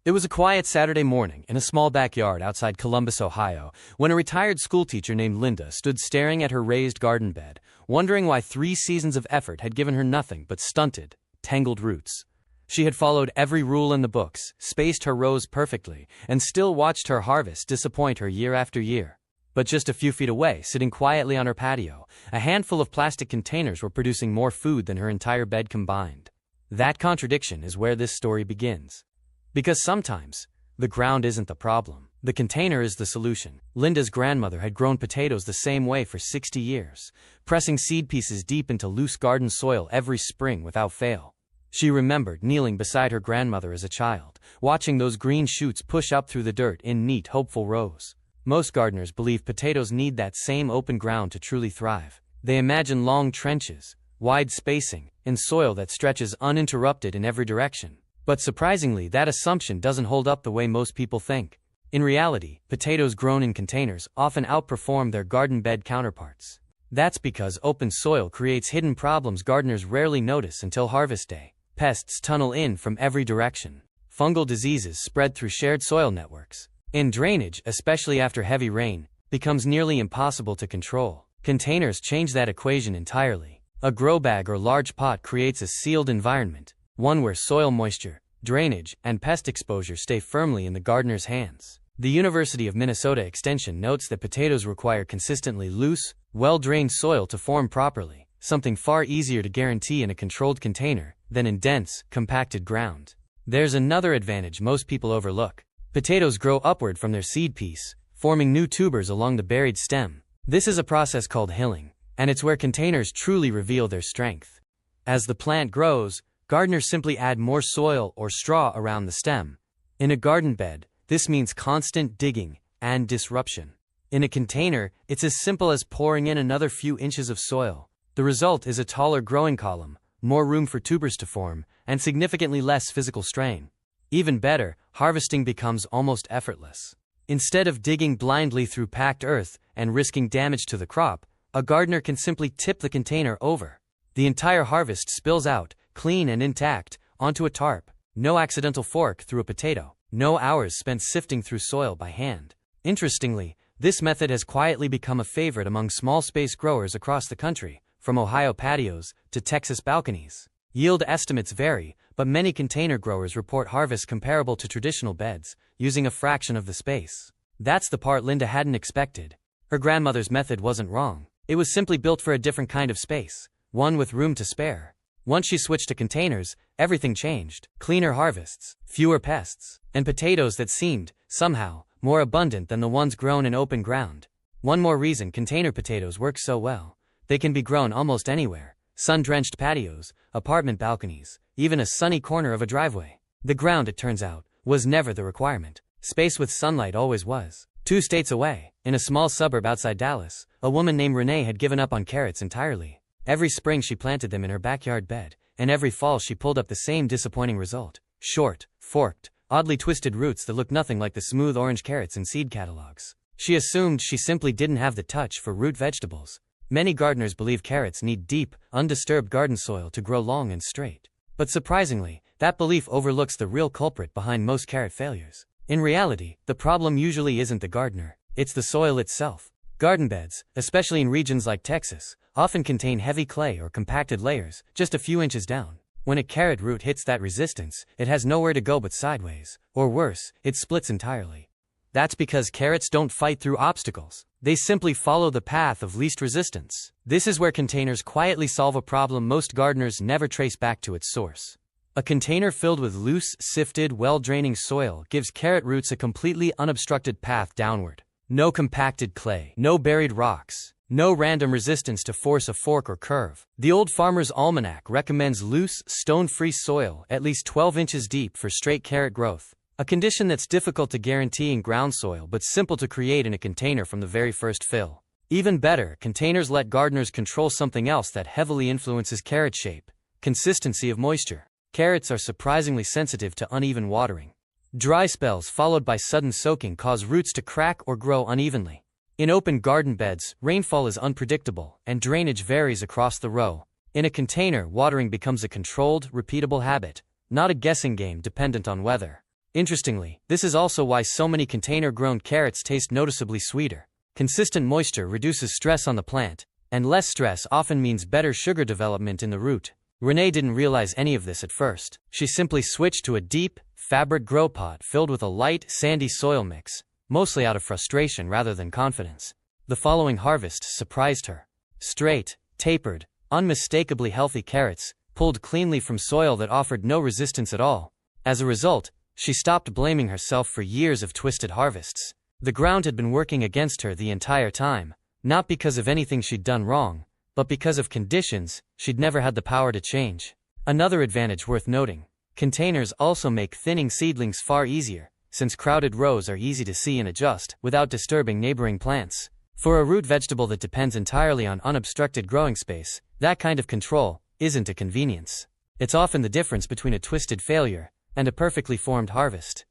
It was a quiet Saturday morning in a small backyard outside Columbus, Ohio, when a retired schoolteacher named Linda stood staring at her raised garden bed, wondering why 3 seasons of effort had given her nothing but stunted, tangled roots. She had followed every rule in the books, spaced her rows perfectly, and still watched her harvest disappoint her year after year. But just a few feet away, sitting quietly on her patio, a handful of plastic containers were producing more food than her entire bed combined. That contradiction is where this story begins. Because sometimes, the ground isn't the problem. The container is the solution. Linda's grandmother had grown potatoes the same way for 60 years, pressing seed pieces deep into loose garden soil every spring without fail. She remembered kneeling beside her grandmother as a child, watching those green shoots push up through the dirt in neat, hopeful rows. Most gardeners believe potatoes need that same open ground to truly thrive. They imagine long trenches, wide spacing, and soil that stretches uninterrupted in every direction. But surprisingly, that assumption doesn't hold up the way most people think. In reality, potatoes grown in containers often outperform their garden bed counterparts. That's because open soil creates hidden problems gardeners rarely notice until harvest day. Pests tunnel in from every direction. Fungal diseases spread through shared soil networks. And drainage, especially after heavy rain, becomes nearly impossible to control. Containers change that equation entirely. A grow bag or large pot creates a sealed environment, one where soil moisture, drainage, and pest exposure stay firmly in the gardener's hands. The University of Minnesota Extension notes that potatoes require consistently loose, well-drained soil to form properly, something far easier to guarantee in a controlled container than in dense, compacted ground. There's another advantage most people overlook. Potatoes grow upward from their seed piece, forming new tubers along the buried stem. This is a process called hilling, and it's where containers truly reveal their strength. As the plant grows, gardeners simply add more soil or straw around the stem. In a garden bed, this means constant digging and disruption. In a container, it's as simple as pouring in another few inches of soil. The result is a taller growing column, more room for tubers to form, and significantly less physical strain. Even better, harvesting becomes almost effortless. Instead of digging blindly through packed earth and risking damage to the crop, a gardener can simply tip the container over. The entire harvest spills out, clean and intact, onto a tarp. No accidental fork through a potato. No hours spent sifting through soil by hand. Interestingly, this method has quietly become a favorite among small space growers across the country, from Ohio patios to Texas balconies. Yield estimates vary, but many container growers report harvests comparable to traditional beds, using a fraction of the space. That's the part Linda hadn't expected. Her grandmother's method wasn't wrong. It was simply built for a different kind of space, one with room to spare. Once she switched to containers, everything changed. Cleaner harvests, fewer pests, and potatoes that seemed, somehow, more abundant than the ones grown in open ground. One more reason container potatoes work so well. They can be grown almost anywhere. Sun-drenched patios, apartment balconies, even a sunny corner of a driveway. The ground, it turns out, was never the requirement. Space with sunlight always was. 2 states away, in a small suburb outside Dallas, a woman named Renee had given up on carrots entirely. Every spring she planted them in her backyard bed, and every fall she pulled up the same disappointing result. Short, forked, oddly twisted roots that looked nothing like the smooth orange carrots in seed catalogs. She assumed she simply didn't have the touch for root vegetables. Many gardeners believe carrots need deep, undisturbed garden soil to grow long and straight. But surprisingly, that belief overlooks the real culprit behind most carrot failures. In reality, the problem usually isn't the gardener, it's the soil itself. Garden beds, especially in regions like Texas, often contain heavy clay or compacted layers, just a few inches down. When a carrot root hits that resistance, it has nowhere to go but sideways, or worse, it splits entirely. That's because carrots don't fight through obstacles. They simply follow the path of least resistance. This is where containers quietly solve a problem most gardeners never trace back to its source. A container filled with loose, sifted, well-draining soil gives carrot roots a completely unobstructed path downward. No compacted clay, no buried rocks, no random resistance to force a fork or curve. The Old Farmer's Almanac recommends loose, stone-free soil at least 12 inches deep for straight carrot growth. A condition that's difficult to guarantee in ground soil but simple to create in a container from the very first fill. Even better, containers let gardeners control something else that heavily influences carrot shape: consistency of moisture. Carrots are surprisingly sensitive to uneven watering. Dry spells followed by sudden soaking cause roots to crack or grow unevenly. In open garden beds, rainfall is unpredictable and drainage varies across the row. In a container, watering becomes a controlled, repeatable habit, not a guessing game dependent on weather. Interestingly, this is also why so many container-grown carrots taste noticeably sweeter. Consistent moisture reduces stress on the plant, and less stress often means better sugar development in the root. Renee didn't realize any of this at first. She simply switched to a deep, fabric grow pot filled with a light, sandy soil mix, mostly out of frustration rather than confidence. The following harvest surprised her. Straight, tapered, unmistakably healthy carrots, pulled cleanly from soil that offered no resistance at all. As a result, she stopped blaming herself for years of twisted harvests. The ground had been working against her the entire time, not because of anything she'd done wrong, but because of conditions she'd never had the power to change. Another advantage worth noting: containers also make thinning seedlings far easier, since crowded rows are easy to see and adjust without disturbing neighboring plants. For a root vegetable that depends entirely on unobstructed growing space, that kind of control isn't a convenience. It's often the difference between a twisted failure and a perfectly formed harvest.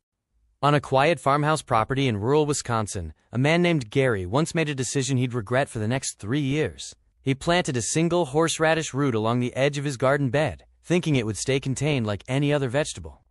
On a quiet farmhouse property in rural Wisconsin, a man named Gary once made a decision he'd regret for the next 3 years. He planted a single horseradish root along the edge of his garden bed, thinking it would stay contained like any other vegetable.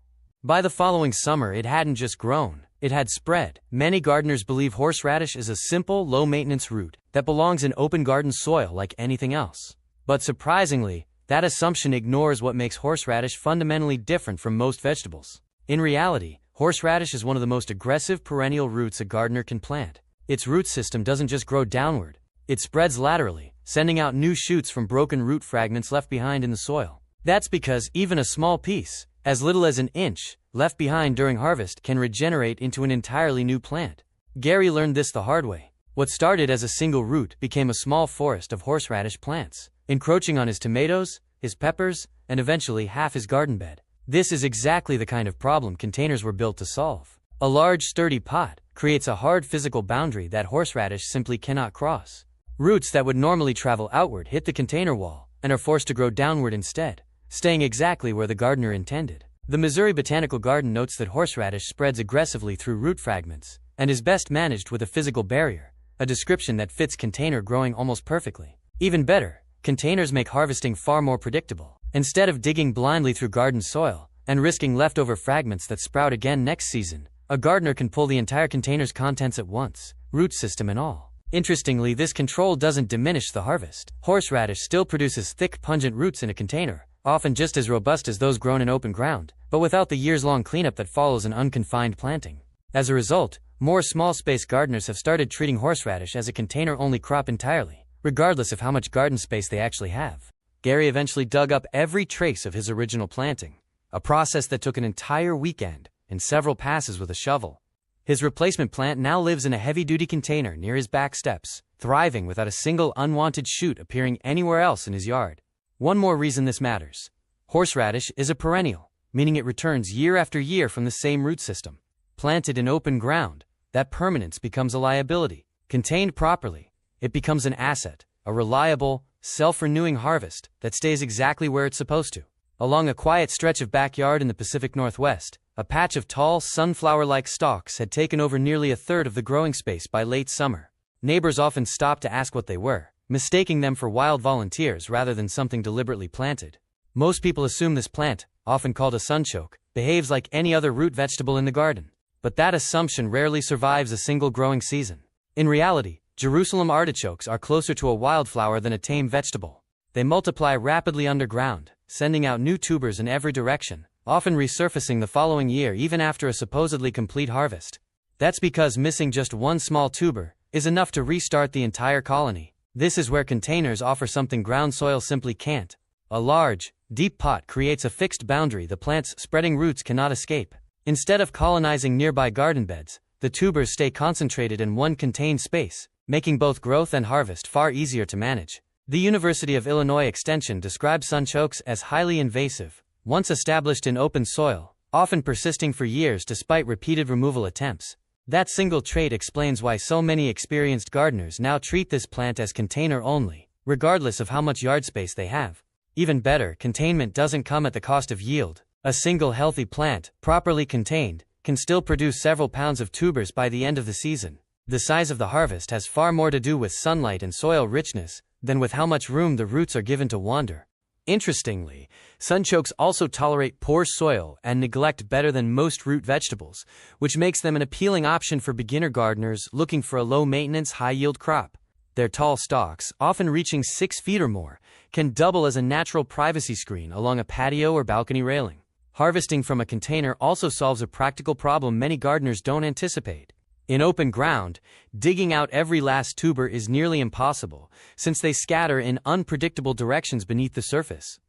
By the following summer, it hadn't just grown, it had spread. Many gardeners believe horseradish is a simple, low-maintenance root that belongs in open garden soil like anything else. But surprisingly, that assumption ignores what makes horseradish fundamentally different from most vegetables. In reality, horseradish is one of the most aggressive perennial roots a gardener can plant. Its root system doesn't just grow downward, it spreads laterally, sending out new shoots from broken root fragments left behind in the soil. That's because even a small piece, as little as an inch, left behind during harvest can regenerate into an entirely new plant. Gary learned this the hard way. What started as a single root became a small forest of horseradish plants, encroaching on his tomatoes, his peppers, and eventually half his garden bed. This is exactly the kind of problem containers were built to solve. A large, sturdy pot creates a hard physical boundary that horseradish simply cannot cross. Roots that would normally travel outward hit the container wall and are forced to grow downward instead, staying exactly where the gardener intended. The Missouri Botanical Garden notes that horseradish spreads aggressively through root fragments and is best managed with a physical barrier, a description that fits container growing almost perfectly. Even better, containers make harvesting far more predictable. Instead of digging blindly through garden soil and risking leftover fragments that sprout again next season, a gardener can pull the entire container's contents at once, root system and all. Interestingly, this control doesn't diminish the harvest. Horseradish still produces thick, pungent roots in a container, often just as robust as those grown in open ground, but without the years-long cleanup that follows an unconfined planting. As a result, more small-space gardeners have started treating horseradish as a container-only crop entirely, regardless of how much garden space they actually have. Gary eventually dug up every trace of his original planting, a process that took an entire weekend and several passes with a shovel. His replacement plant now lives in a heavy-duty container near his back steps, thriving without a single unwanted shoot appearing anywhere else in his yard. One more reason this matters: horseradish is a perennial, meaning it returns year after year from the same root system. Planted in open ground, that permanence becomes a liability. Contained properly, it becomes an asset, a reliable, self-renewing harvest that stays exactly where it's supposed to. Along a quiet stretch of backyard in the Pacific Northwest, a patch of tall, sunflower-like stalks had taken over nearly a third of the growing space by late summer. Neighbors often stopped to ask what they were, mistaking them for wild volunteers rather than something deliberately planted. Most people assume this plant, often called a sunchoke, behaves like any other root vegetable in the garden. But that assumption rarely survives a single growing season. In reality, Jerusalem artichokes are closer to a wildflower than a tame vegetable. They multiply rapidly underground, sending out new tubers in every direction, often resurfacing the following year even after a supposedly complete harvest. That's because missing just one small tuber is enough to restart the entire colony. This is where containers offer something ground soil simply can't. A large, deep pot creates a fixed boundary the plant's spreading roots cannot escape. Instead of colonizing nearby garden beds, the tubers stay concentrated in one contained space, making both growth and harvest far easier to manage. The University of Illinois Extension describes sunchokes as highly invasive, once established in open soil, often persisting for years despite repeated removal attempts. That single trait explains why so many experienced gardeners now treat this plant as container only, regardless of how much yard space they have. Even better, containment doesn't come at the cost of yield. A single healthy plant, properly contained, can still produce several pounds of tubers by the end of the season. The size of the harvest has far more to do with sunlight and soil richness than with how much room the roots are given to wander. Interestingly, sunchokes also tolerate poor soil and neglect better than most root vegetables, which makes them an appealing option for beginner gardeners looking for a low-maintenance, high-yield crop. Their tall stalks, often reaching 6 feet or more, can double as a natural privacy screen along a patio or balcony railing. Harvesting from a container also solves a practical problem many gardeners don't anticipate. In open ground, digging out every last tuber is nearly impossible, since they scatter in unpredictable directions beneath the surface.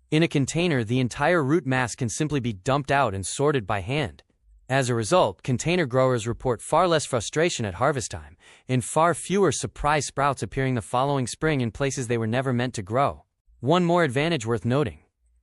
In a container, the entire root mass can simply be dumped out and sorted by hand. As a result, container growers report far less frustration at harvest time, and far fewer surprise sprouts appearing the following spring in places they were never meant to grow. One more advantage worth noting.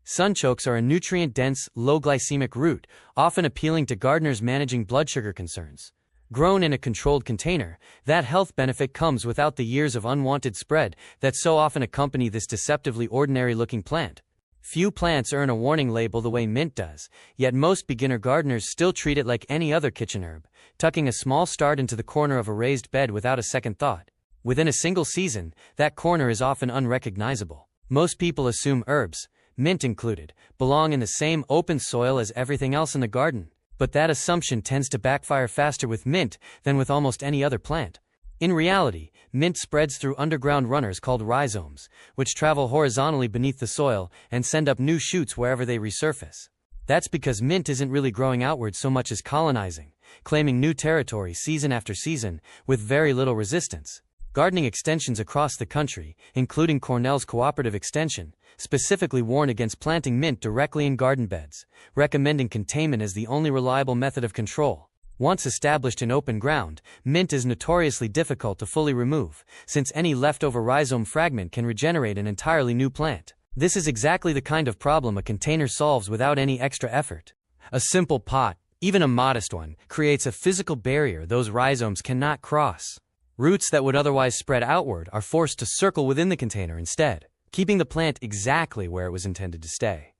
Sunchokes are a nutrient-dense, low-glycemic root, often appealing to gardeners managing blood sugar concerns. Grown in a controlled container, that health benefit comes without the years of unwanted spread that so often accompany this deceptively ordinary-looking plant. Few plants earn a warning label the way mint does, yet most beginner gardeners still treat it like any other kitchen herb, tucking a small start into the corner of a raised bed without a second thought. Within a single season, that corner is often unrecognizable. Most people assume herbs, mint included, belong in the same open soil as everything else in the garden. But that assumption tends to backfire faster with mint than with almost any other plant. In reality, mint spreads through underground runners called rhizomes, which travel horizontally beneath the soil and send up new shoots wherever they resurface. That's because mint isn't really growing outward so much as colonizing, claiming new territory season after season, with very little resistance. Gardening extensions across the country, including Cornell's Cooperative Extension, specifically warn against planting mint directly in garden beds, recommending containment as the only reliable method of control. Once established in open ground, mint is notoriously difficult to fully remove, since any leftover rhizome fragment can regenerate an entirely new plant. This is exactly the kind of problem a container solves without any extra effort. A simple pot, even a modest one, creates a physical barrier those rhizomes cannot cross. Roots that would otherwise spread outward are forced to circle within the container instead, keeping the plant exactly where it was intended to stay.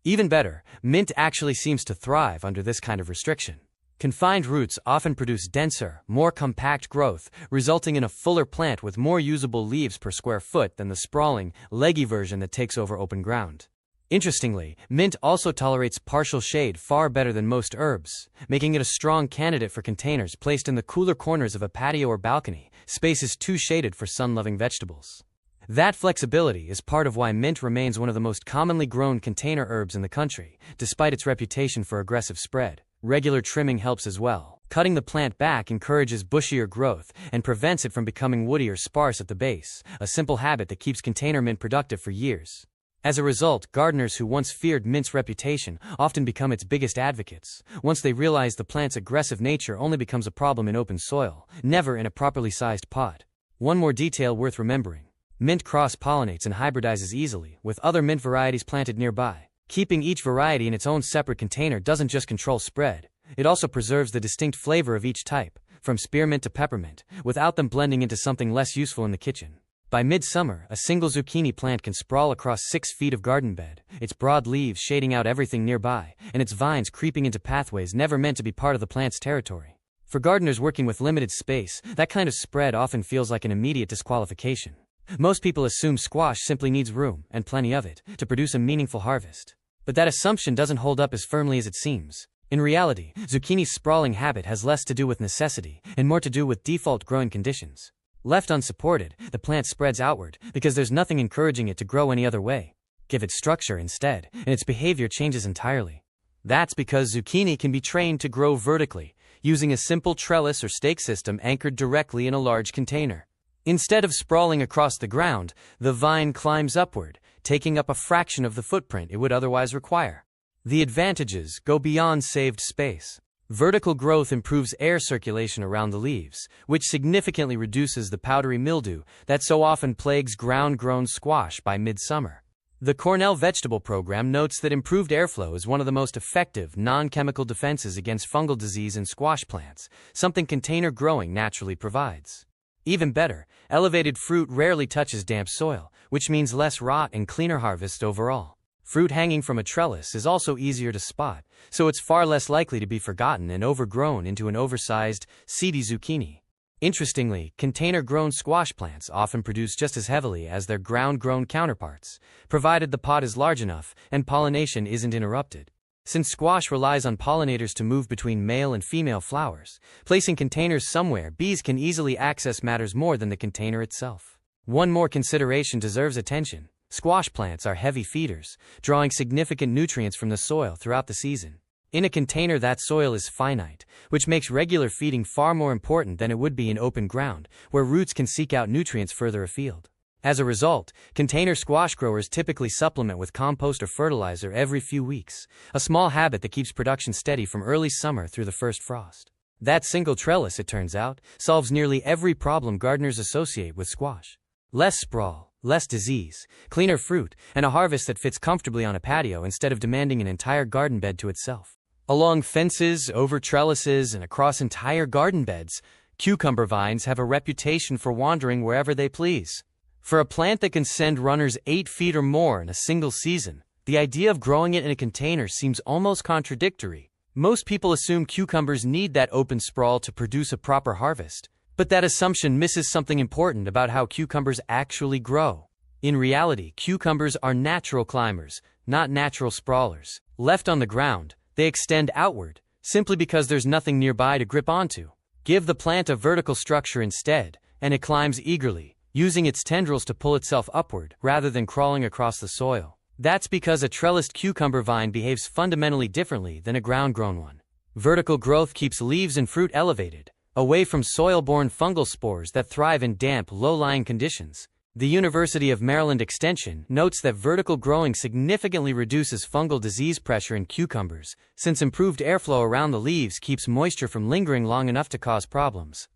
Even better, mint actually seems to thrive under this kind of restriction. Confined roots often produce denser, more compact growth, resulting in a fuller plant with more usable leaves per square foot than the sprawling, leggy version that takes over open ground. Interestingly, mint also tolerates partial shade far better than most herbs, making it a strong candidate for containers placed in the cooler corners of a patio or balcony, spaces too shaded for sun-loving vegetables. That flexibility is part of why mint remains one of the most commonly grown container herbs in the country, despite its reputation for aggressive spread. Regular trimming helps as well. Cutting the plant back encourages bushier growth and prevents it from becoming woody or sparse at the base, a simple habit that keeps container mint productive for years. As a result, gardeners who once feared mint's reputation often become its biggest advocates, once they realize the plant's aggressive nature only becomes a problem in open soil, never in a properly sized pot. One more detail worth remembering. Mint cross-pollinates and hybridizes easily, with other mint varieties planted nearby. Keeping each variety in its own separate container doesn't just control spread, it also preserves the distinct flavor of each type, from spearmint to peppermint, without them blending into something less useful in the kitchen. By midsummer, a single zucchini plant can sprawl across 6 feet of garden bed, its broad leaves shading out everything nearby, and its vines creeping into pathways never meant to be part of the plant's territory. For gardeners working with limited space, that kind of spread often feels like an immediate disqualification. Most people assume squash simply needs room, and plenty of it, to produce a meaningful harvest. But that assumption doesn't hold up as firmly as it seems. In reality, zucchini's sprawling habit has less to do with necessity, and more to do with default growing conditions. Left unsupported, the plant spreads outward, because there's nothing encouraging it to grow any other way. Give it structure instead, and its behavior changes entirely. That's because zucchini can be trained to grow vertically, using a simple trellis or stake system anchored directly in a large container. Instead of sprawling across the ground, the vine climbs upward, taking up a fraction of the footprint it would otherwise require. The advantages go beyond saved space. Vertical growth improves air circulation around the leaves, which significantly reduces the powdery mildew that so often plagues ground-grown squash by midsummer. The Cornell Vegetable Program notes that improved airflow is one of the most effective non-chemical defenses against fungal disease in squash plants, something container growing naturally provides. Even better, elevated fruit rarely touches damp soil, which means less rot and cleaner harvest overall. Fruit hanging from a trellis is also easier to spot, so it's far less likely to be forgotten and overgrown into an oversized, seedy zucchini. Interestingly, container-grown squash plants often produce just as heavily as their ground-grown counterparts, provided the pot is large enough and pollination isn't interrupted. Since squash relies on pollinators to move between male and female flowers, placing containers somewhere bees can easily access matters more than the container itself. One more consideration deserves attention. Squash plants are heavy feeders, drawing significant nutrients from the soil throughout the season. In a container, that soil is finite, which makes regular feeding far more important than it would be in open ground, where roots can seek out nutrients further afield. As a result, container squash growers typically supplement with compost or fertilizer every few weeks, a small habit that keeps production steady from early summer through the first frost. That single trellis, it turns out, solves nearly every problem gardeners associate with squash. Less sprawl, less disease, cleaner fruit, and a harvest that fits comfortably on a patio instead of demanding an entire garden bed to itself. Along fences, over trellises, and across entire garden beds, cucumber vines have a reputation for wandering wherever they please. For a plant that can send runners 8 feet or more in a single season, the idea of growing it in a container seems almost contradictory. Most people assume cucumbers need that open sprawl to produce a proper harvest, but that assumption misses something important about how cucumbers actually grow. In reality, cucumbers are natural climbers, not natural sprawlers. Left on the ground, they extend outward, simply because there's nothing nearby to grip onto. Give the plant a vertical structure instead, and it climbs eagerly, using its tendrils to pull itself upward rather than crawling across the soil. That's because a trellised cucumber vine behaves fundamentally differently than a ground-grown one. Vertical growth keeps leaves and fruit elevated, away from soil-borne fungal spores that thrive in damp, low-lying conditions. The University of Maryland Extension notes that vertical growing significantly reduces fungal disease pressure in cucumbers, since improved airflow around the leaves keeps moisture from lingering long enough to cause problems.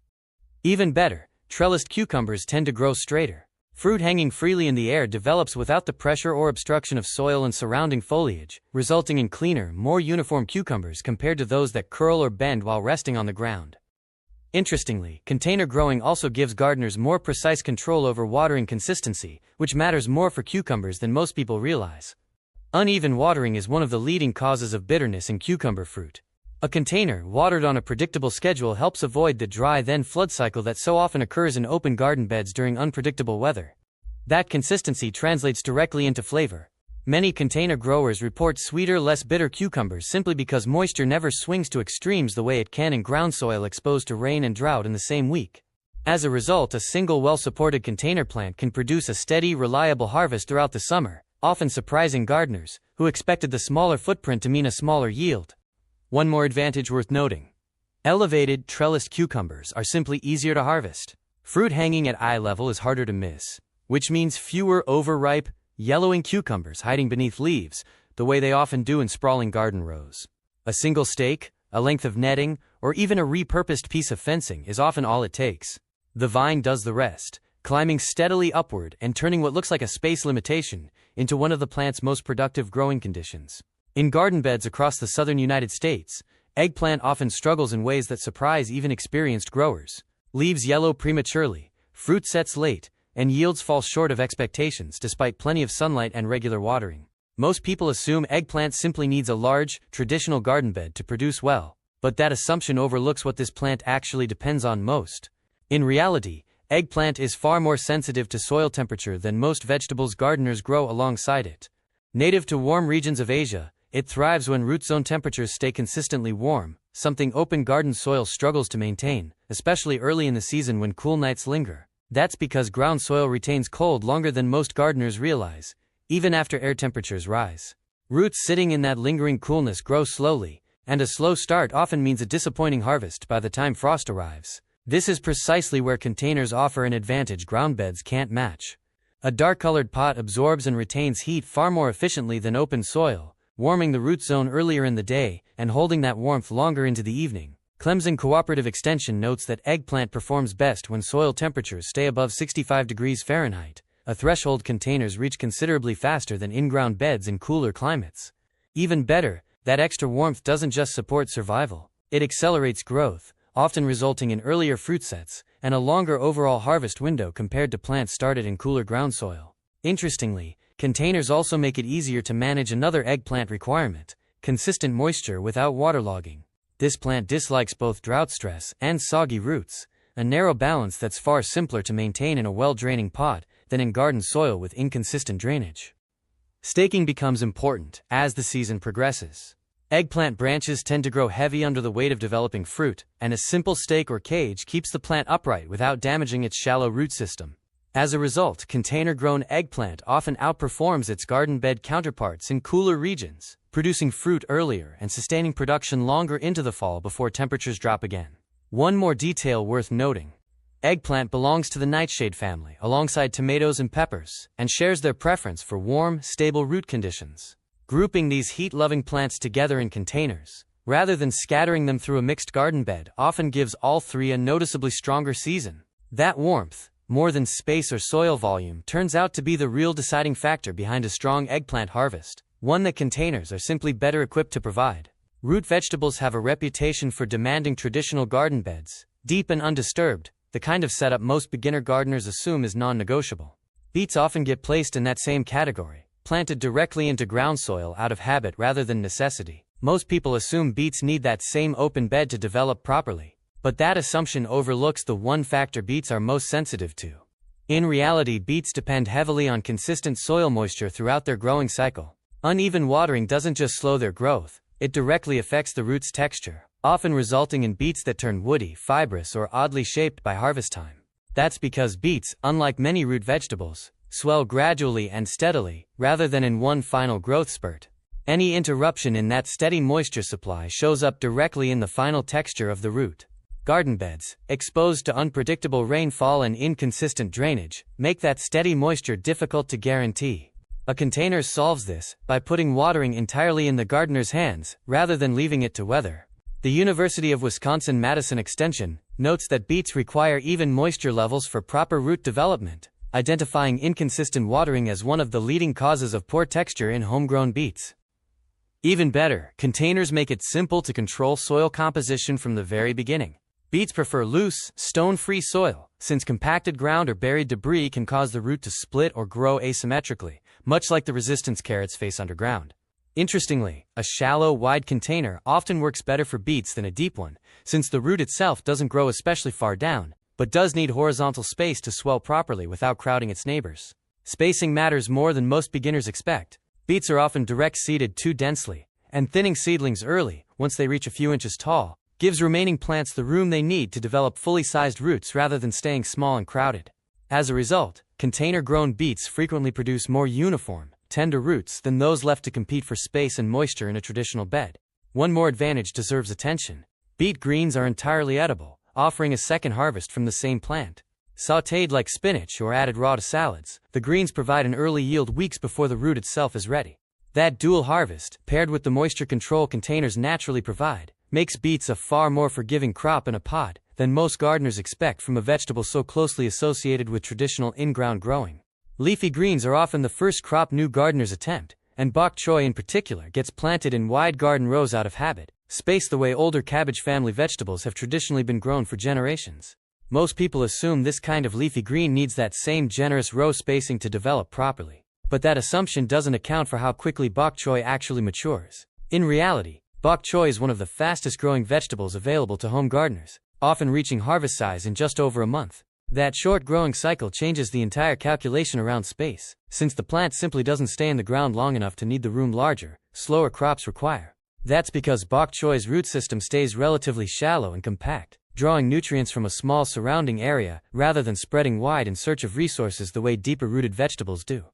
Even better, trellised cucumbers tend to grow straighter. Fruit hanging freely in the air develops without the pressure or obstruction of soil and surrounding foliage, resulting in cleaner, more uniform cucumbers compared to those that curl or bend while resting on the ground. Interestingly, container growing also gives gardeners more precise control over watering consistency, which matters more for cucumbers than most people realize. Uneven watering is one of the leading causes of bitterness in cucumber fruit. A container, watered on a predictable schedule, helps avoid the dry then flood cycle that so often occurs in open garden beds during unpredictable weather. That consistency translates directly into flavor. Many container growers report sweeter, less bitter cucumbers simply because moisture never swings to extremes the way it can in ground soil exposed to rain and drought in the same week. As a result, a single well-supported container plant can produce a steady, reliable harvest throughout the summer, often surprising gardeners, who expected the smaller footprint to mean a smaller yield. One more advantage worth noting. Elevated, trellised cucumbers are simply easier to harvest. Fruit hanging at eye level is harder to miss, which means fewer overripe, yellowing cucumbers hiding beneath leaves, the way they often do in sprawling garden rows. A single stake, a length of netting, or even a repurposed piece of fencing is often all it takes. The vine does the rest, climbing steadily upward and turning what looks like a space limitation into one of the plant's most productive growing conditions. In garden beds across the southern United States, eggplant often struggles in ways that surprise even experienced growers. Leaves yellow prematurely, fruit sets late, and yields fall short of expectations despite plenty of sunlight and regular watering. Most people assume eggplant simply needs a large, traditional garden bed to produce well, but that assumption overlooks what this plant actually depends on most. In reality, eggplant is far more sensitive to soil temperature than most vegetables gardeners grow alongside it. Native to warm regions of Asia, it thrives when root zone temperatures stay consistently warm, something open garden soil struggles to maintain, especially early in the season when cool nights linger. That's because ground soil retains cold longer than most gardeners realize, even after air temperatures rise. Roots sitting in that lingering coolness grow slowly, and a slow start often means a disappointing harvest by the time frost arrives. This is precisely where containers offer an advantage ground beds can't match. A dark-colored pot absorbs and retains heat far more efficiently than open soil, warming the root zone earlier in the day and holding that warmth longer into the evening. Clemson Cooperative Extension notes that eggplant performs best when soil temperatures stay above 65 degrees Fahrenheit, a threshold containers reach considerably faster than in-ground beds in cooler climates. Even better, that extra warmth doesn't just support survival, it accelerates growth, often resulting in earlier fruit sets and a longer overall harvest window compared to plants started in cooler ground soil. Interestingly, containers also make it easier to manage another eggplant requirement: consistent moisture without waterlogging. This plant dislikes both drought stress and soggy roots, a narrow balance that's far simpler to maintain in a well-draining pot than in garden soil with inconsistent drainage. Staking becomes important as the season progresses. Eggplant branches tend to grow heavy under the weight of developing fruit, and a simple stake or cage keeps the plant upright without damaging its shallow root system. As a result, container-grown eggplant often outperforms its garden bed counterparts in cooler regions, producing fruit earlier and sustaining production longer into the fall before temperatures drop again. One more detail worth noting. Eggplant belongs to the nightshade family alongside tomatoes and peppers, and shares their preference for warm, stable root conditions. Grouping these heat-loving plants together in containers, rather than scattering them through a mixed garden bed, often gives all three a noticeably stronger season. That warmth, more than space or soil volume, turns out to be the real deciding factor behind a strong eggplant harvest, one that containers are simply better equipped to provide. Root vegetables have a reputation for demanding traditional garden beds, deep and undisturbed, the kind of setup most beginner gardeners assume is non-negotiable. Beets often get placed in that same category, planted directly into ground soil out of habit rather than necessity. Most people assume beets need that same open bed to develop properly, but that assumption overlooks the one factor beets are most sensitive to. In reality, beets depend heavily on consistent soil moisture throughout their growing cycle. Uneven watering doesn't just slow their growth, it directly affects the root's texture, often resulting in beets that turn woody, fibrous, or oddly shaped by harvest time. That's because beets, unlike many root vegetables, swell gradually and steadily, rather than in one final growth spurt. Any interruption in that steady moisture supply shows up directly in the final texture of the root. Garden beds, exposed to unpredictable rainfall and inconsistent drainage, make that steady moisture difficult to guarantee. A container solves this by putting watering entirely in the gardener's hands, rather than leaving it to weather. The University of Wisconsin-Madison Extension notes that beets require even moisture levels for proper root development, identifying inconsistent watering as one of the leading causes of poor texture in homegrown beets. Even better, containers make it simple to control soil composition from the very beginning. Beets prefer loose, stone-free soil, since compacted ground or buried debris can cause the root to split or grow asymmetrically, much like the resistance carrots face underground. Interestingly, a shallow, wide container often works better for beets than a deep one, since the root itself doesn't grow especially far down, but does need horizontal space to swell properly without crowding its neighbors. Spacing matters more than most beginners expect. Beets are often direct-seeded too densely, and thinning seedlings early, once they reach a few inches tall, gives remaining plants the room they need to develop fully sized roots rather than staying small and crowded. As a result, container-grown beets frequently produce more uniform, tender roots than those left to compete for space and moisture in a traditional bed. One more advantage deserves attention. Beet greens are entirely edible, offering a second harvest from the same plant. Sautéed like spinach or added raw to salads, the greens provide an early yield weeks before the root itself is ready. That dual harvest, paired with the moisture control containers naturally provide, makes beets a far more forgiving crop in a pot than most gardeners expect from a vegetable so closely associated with traditional in-ground growing. Leafy greens are often the first crop new gardeners attempt, and bok choy in particular gets planted in wide garden rows out of habit, spaced the way older cabbage family vegetables have traditionally been grown for generations. Most people assume this kind of leafy green needs that same generous row spacing to develop properly, but that assumption doesn't account for how quickly bok choy actually matures. In reality, bok choy is one of the fastest growing vegetables available to home gardeners, often reaching harvest size in just over a month. That short growing cycle changes the entire calculation around space, since the plant simply doesn't stay in the ground long enough to need the room larger, slower crops require. That's because bok choy's root system stays relatively shallow and compact, drawing nutrients from a small surrounding area rather than spreading wide in search of resources the way deeper-rooted vegetables do.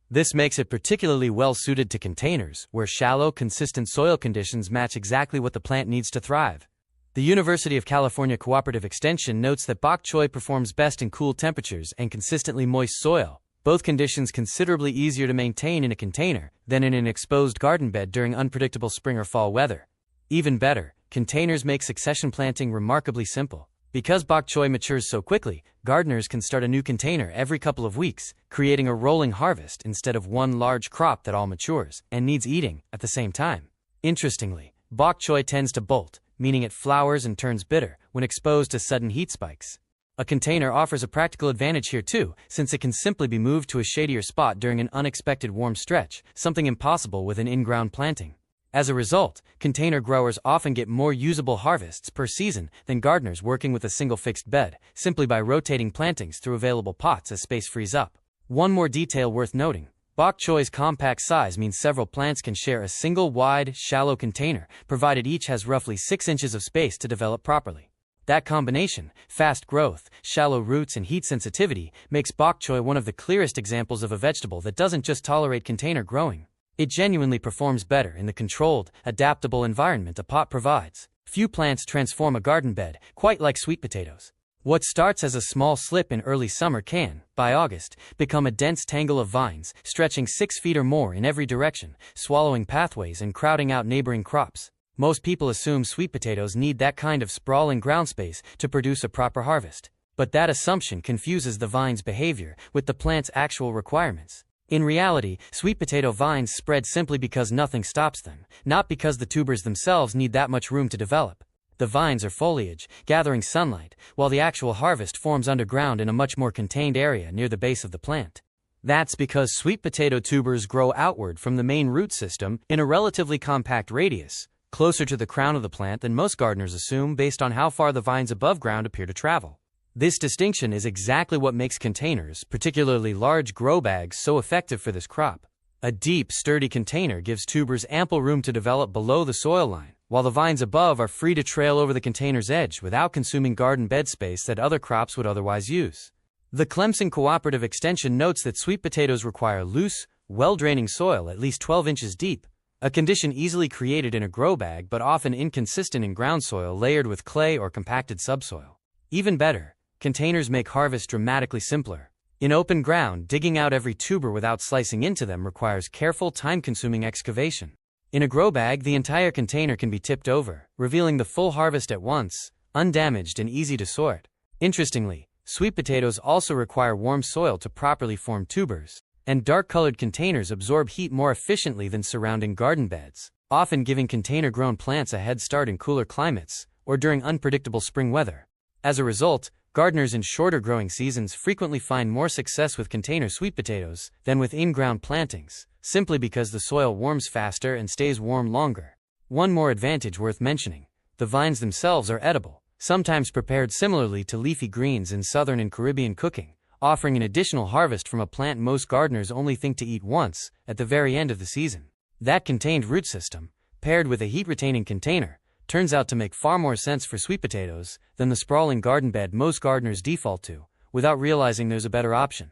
This makes it particularly well suited to containers, where shallow, consistent soil conditions match exactly what the plant needs to thrive. The University of California Cooperative Extension notes that bok choy performs best in cool temperatures and consistently moist soil, both conditions considerably easier to maintain in a container than in an exposed garden bed during unpredictable spring or fall weather. Even better, containers make succession planting remarkably simple. Because bok choy matures so quickly, gardeners can start a new container every couple of weeks, creating a rolling harvest instead of one large crop that all matures and needs eating at the same time. Interestingly, bok choy tends to bolt, meaning it flowers and turns bitter when exposed to sudden heat spikes. A container offers a practical advantage here too, since it can simply be moved to a shadier spot during an unexpected warm stretch, something impossible with an in-ground planting. As a result, container growers often get more usable harvests per season than gardeners working with a single fixed bed, simply by rotating plantings through available pots as space frees up. One more detail worth noting. Bok choy's compact size means several plants can share a single wide, shallow container, provided each has roughly 6 inches of space to develop properly. That combination, fast growth, shallow roots and heat sensitivity, makes bok choy one of the clearest examples of a vegetable that doesn't just tolerate container growing. It genuinely performs better in the controlled, adaptable environment a pot provides. Few plants transform a garden bed, quite like sweet potatoes. What starts as a small slip in early summer can, by August, become a dense tangle of vines, stretching 6 feet or more in every direction, swallowing pathways and crowding out neighboring crops. Most people assume sweet potatoes need that kind of sprawling ground space to produce a proper harvest. But that assumption confuses the vine's behavior with the plant's actual requirements. In reality, sweet potato vines spread simply because nothing stops them, not because the tubers themselves need that much room to develop. The vines are foliage, gathering sunlight, while the actual harvest forms underground in a much more contained area near the base of the plant. That's because sweet potato tubers grow outward from the main root system in a relatively compact radius, closer to the crown of the plant than most gardeners assume based on how far the vines above ground appear to travel. This distinction is exactly what makes containers, particularly large grow bags, so effective for this crop. A deep, sturdy container gives tubers ample room to develop below the soil line, while the vines above are free to trail over the container's edge without consuming garden bed space that other crops would otherwise use. The Clemson Cooperative Extension notes that sweet potatoes require loose, well-draining soil at least 12 inches deep, a condition easily created in a grow bag but often inconsistent in ground soil layered with clay or compacted subsoil. Even better, containers make harvest dramatically simpler. In open ground, digging out every tuber without slicing into them requires careful, time-consuming excavation. In a grow bag, the entire container can be tipped over, revealing the full harvest at once, undamaged and easy to sort. Interestingly, sweet potatoes also require warm soil to properly form tubers, and dark-colored containers absorb heat more efficiently than surrounding garden beds, often giving container-grown plants a head start in cooler climates or during unpredictable spring weather. As a result, gardeners in shorter growing seasons frequently find more success with container sweet potatoes than with in-ground plantings, simply because the soil warms faster and stays warm longer. One more advantage worth mentioning: the vines themselves are edible, sometimes prepared similarly to leafy greens in Southern and Caribbean cooking, offering an additional harvest from a plant most gardeners only think to eat once, at the very end of the season. That contained root system, paired with a heat-retaining container, turns out to make far more sense for sweet potatoes than the sprawling garden bed most gardeners default to, without realizing there's a better option.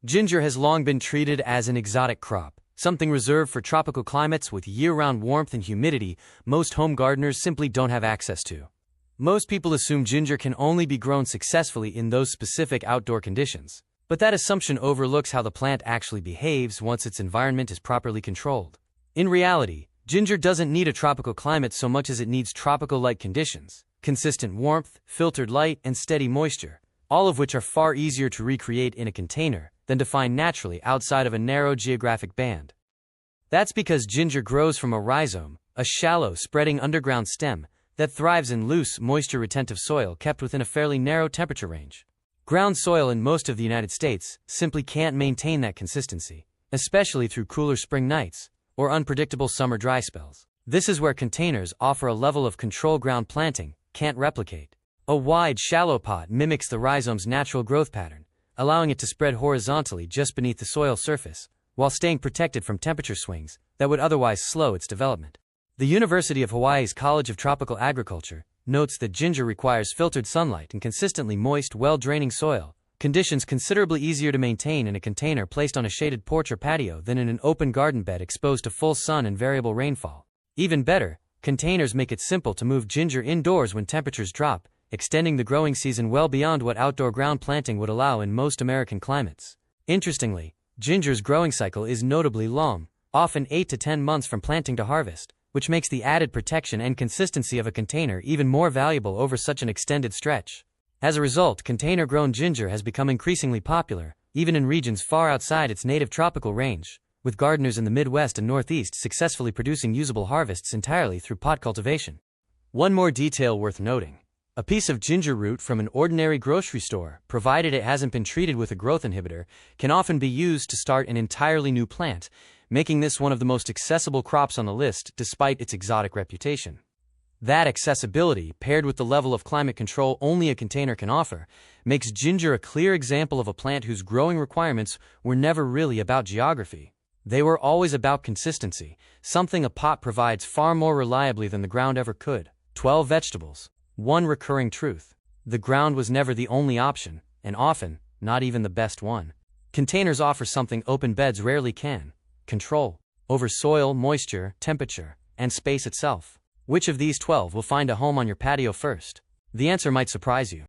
Ginger has long been treated as an exotic crop, something reserved for tropical climates with year-round warmth and humidity most home gardeners simply don't have access to. Most people assume ginger can only be grown successfully in those specific outdoor conditions, but that assumption overlooks how the plant actually behaves once its environment is properly controlled. In reality, ginger doesn't need a tropical climate so much as it needs tropical-like conditions, consistent warmth, filtered light, and steady moisture, all of which are far easier to recreate in a container than to find naturally outside of a narrow geographic band. That's because ginger grows from a rhizome, a shallow, spreading underground stem that thrives in loose, moisture-retentive soil kept within a fairly narrow temperature range. Ground soil in most of the United States simply can't maintain that consistency, especially through cooler spring nights or unpredictable summer dry spells. This is where containers offer a level of control ground planting can't replicate. A wide, shallow pot mimics the rhizome's natural growth pattern, allowing it to spread horizontally just beneath the soil surface, while staying protected from temperature swings that would otherwise slow its development. The University of Hawaii's College of Tropical Agriculture notes that ginger requires filtered sunlight and consistently moist, well-draining soil, conditions considerably easier to maintain in a container placed on a shaded porch or patio than in an open garden bed exposed to full sun and variable rainfall. Even better, containers make it simple to move ginger indoors when temperatures drop, extending the growing season well beyond what outdoor ground planting would allow in most American climates. Interestingly, ginger's growing cycle is notably long, often 8 to 10 months from planting to harvest, which makes the added protection and consistency of a container even more valuable over such an extended stretch. As a result, container-grown ginger has become increasingly popular, even in regions far outside its native tropical range, with gardeners in the Midwest and Northeast successfully producing usable harvests entirely through pot cultivation. One more detail worth noting: a piece of ginger root from an ordinary grocery store, provided it hasn't been treated with a growth inhibitor, can often be used to start an entirely new plant, making this one of the most accessible crops on the list despite its exotic reputation. That accessibility, paired with the level of climate control only a container can offer, makes ginger a clear example of a plant whose growing requirements were never really about geography. They were always about consistency, something a pot provides far more reliably than the ground ever could. 12 vegetables. One recurring truth. The ground was never the only option, and often, not even the best one. Containers offer something open beds rarely can: control over soil, moisture, temperature, and space itself. Which of these 12 will find a home on your patio first? The answer might surprise you.